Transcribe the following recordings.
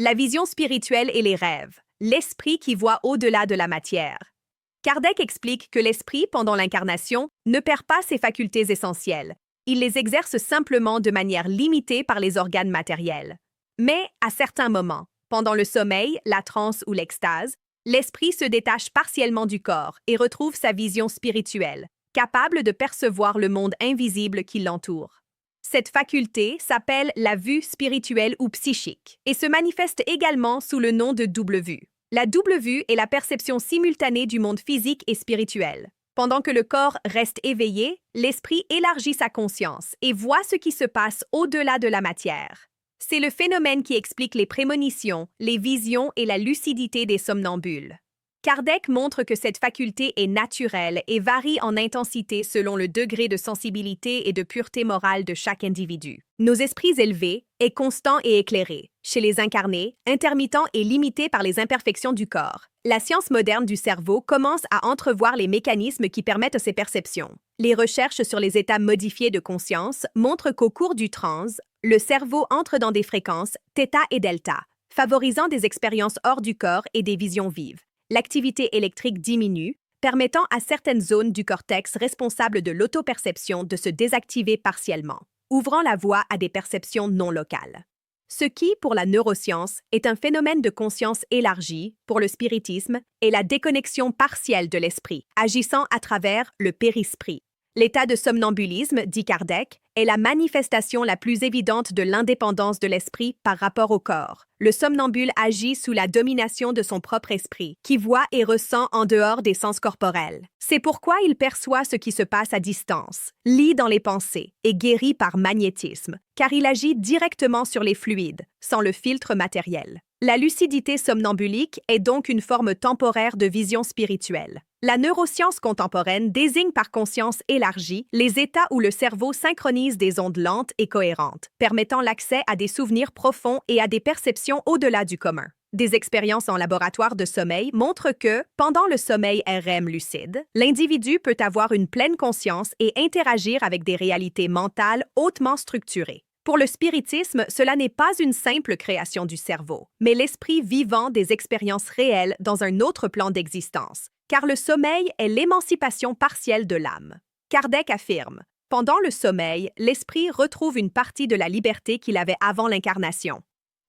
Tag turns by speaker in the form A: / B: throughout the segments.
A: La vision spirituelle et les rêves, l'esprit qui voit au-delà de la matière. Kardec explique que l'esprit, pendant l'incarnation, ne perd pas ses facultés essentielles. Il les exerce simplement de manière limitée par les organes matériels. Mais, à certains moments, pendant le sommeil, la transe ou l'extase, l'esprit se détache partiellement du corps et retrouve sa vision spirituelle, capable de percevoir le monde invisible qui l'entoure. Cette faculté s'appelle la vue spirituelle ou psychique et se manifeste également sous le nom de double vue. La double vue est la perception simultanée du monde physique et spirituel. Pendant que le corps reste éveillé, l'esprit élargit sa conscience et voit ce qui se passe au-delà de la matière. C'est le phénomène qui explique les prémonitions, les visions et la lucidité des somnambules. Kardec montre que cette faculté est naturelle et varie en intensité selon le degré de sensibilité et de pureté morale de chaque individu. Nos esprits élevés est constant et éclairé. Chez les incarnés, intermittent et limité par les imperfections du corps. La science moderne du cerveau commence à entrevoir les mécanismes qui permettent ces perceptions. Les recherches sur les états modifiés de conscience montrent qu'au cours du trance, le cerveau entre dans des fréquences θ et delta, favorisant des expériences hors du corps et des visions vives. L'activité électrique diminue, permettant à certaines zones du cortex responsables de l'autoperception de se désactiver partiellement, ouvrant la voie à des perceptions non locales. Ce qui, pour la neuroscience, est un phénomène de conscience élargie, pour le spiritisme, est la déconnexion partielle de l'esprit, agissant à travers le périsprit. L'état de somnambulisme, dit Kardec, est la manifestation la plus évidente de l'indépendance de l'esprit par rapport au corps. Le somnambule agit sous la domination de son propre esprit, qui voit et ressent en dehors des sens corporels. C'est pourquoi il perçoit ce qui se passe à distance, lit dans les pensées et guérit par magnétisme, car il agit directement sur les fluides, sans le filtre matériel. La lucidité somnambulique est donc une forme temporaire de vision spirituelle. La neuroscience contemporaine désigne par conscience élargie les états où le cerveau synchronise des ondes lentes et cohérentes, permettant l'accès à des souvenirs profonds et à des perceptions au-delà du commun. Des expériences en laboratoire de sommeil montrent que, pendant le sommeil REM lucide, l'individu peut avoir une pleine conscience et interagir avec des réalités mentales hautement structurées. Pour le spiritisme, cela n'est pas une simple création du cerveau, mais l'esprit vivant des expériences réelles dans un autre plan d'existence, car le sommeil est l'émancipation partielle de l'âme. Kardec affirme, pendant le sommeil, l'esprit retrouve une partie de la liberté qu'il avait avant l'incarnation.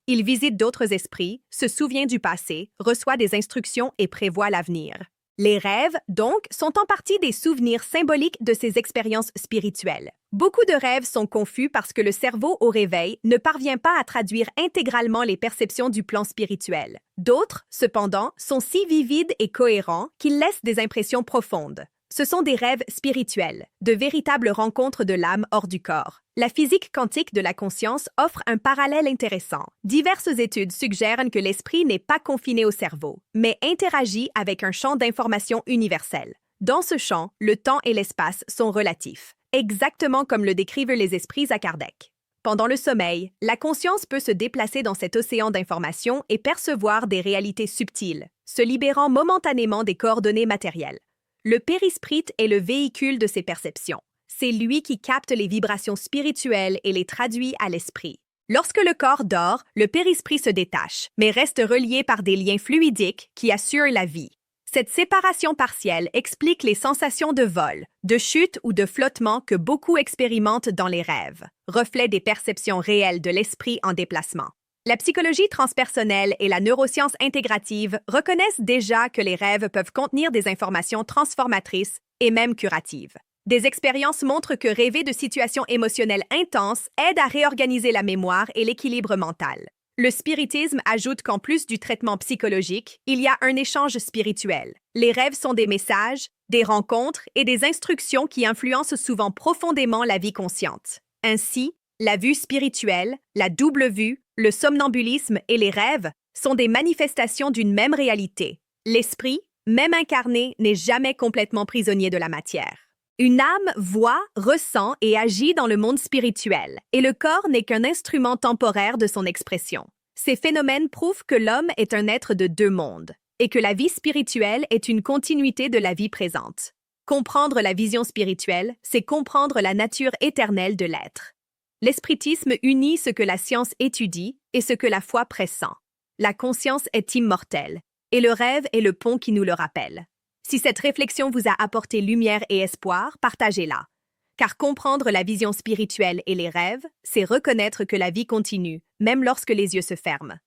A: Il visite d'autres esprits, se souvient du passé, reçoit des instructions et prévoit l'avenir. Les rêves, donc, sont en partie des souvenirs symboliques de ces expériences spirituelles. Beaucoup de rêves sont confus parce que le cerveau au réveil ne parvient pas à traduire intégralement les perceptions du plan spirituel. D'autres, cependant, sont si vivides et cohérents qu'ils laissent des impressions profondes. Ce sont des rêves spirituels, de véritables rencontres de l'âme hors du corps. La physique quantique de la conscience offre un parallèle intéressant. Diverses études suggèrent que l'esprit n'est pas confiné au cerveau, mais interagit avec un champ d'information universel. Dans ce champ, le temps et l'espace sont relatifs, exactement comme le décrivent les esprits à Kardec. Pendant le sommeil, la conscience peut se déplacer dans cet océan d'informations et percevoir des réalités subtiles, se libérant momentanément des coordonnées matérielles. Le périsprit est le véhicule de ces perceptions. C'est lui qui capte les vibrations spirituelles et les traduit à l'esprit. Lorsque le corps dort, le périsprit se détache, mais reste relié par des liens fluidiques qui assurent la vie. Cette séparation partielle explique les sensations de vol, de chute ou de flottement que beaucoup expérimentent dans les rêves, reflet des perceptions réelles de l'esprit en déplacement. La psychologie transpersonnelle et la neuroscience intégrative reconnaissent déjà que les rêves peuvent contenir des informations transformatrices et même curatives. Des expériences montrent que rêver de situations émotionnelles intenses aide à réorganiser la mémoire et l'équilibre mental. Le spiritisme ajoute qu'en plus du traitement psychologique, il y a un échange spirituel. Les rêves sont des messages, des rencontres et des instructions qui influencent souvent profondément la vie consciente. Ainsi, la vue spirituelle, la double vue, le somnambulisme et les rêves sont des manifestations d'une même réalité. L'esprit, même incarné, n'est jamais complètement prisonnier de la matière. Une âme voit, ressent et agit dans le monde spirituel, et le corps n'est qu'un instrument temporaire de son expression. Ces phénomènes prouvent que l'homme est un être de deux mondes, et que la vie spirituelle est une continuité de la vie présente. Comprendre la vision spirituelle, c'est comprendre la nature éternelle de l'être. L'espiritisme unit ce que la science étudie et ce que la foi pressent. La conscience est immortelle, et le rêve est le pont qui nous le rappelle. Si cette réflexion vous a apporté lumière et espoir, partagez-la. Car comprendre la vision spirituelle et les rêves, c'est reconnaître que la vie continue, même lorsque les yeux se ferment.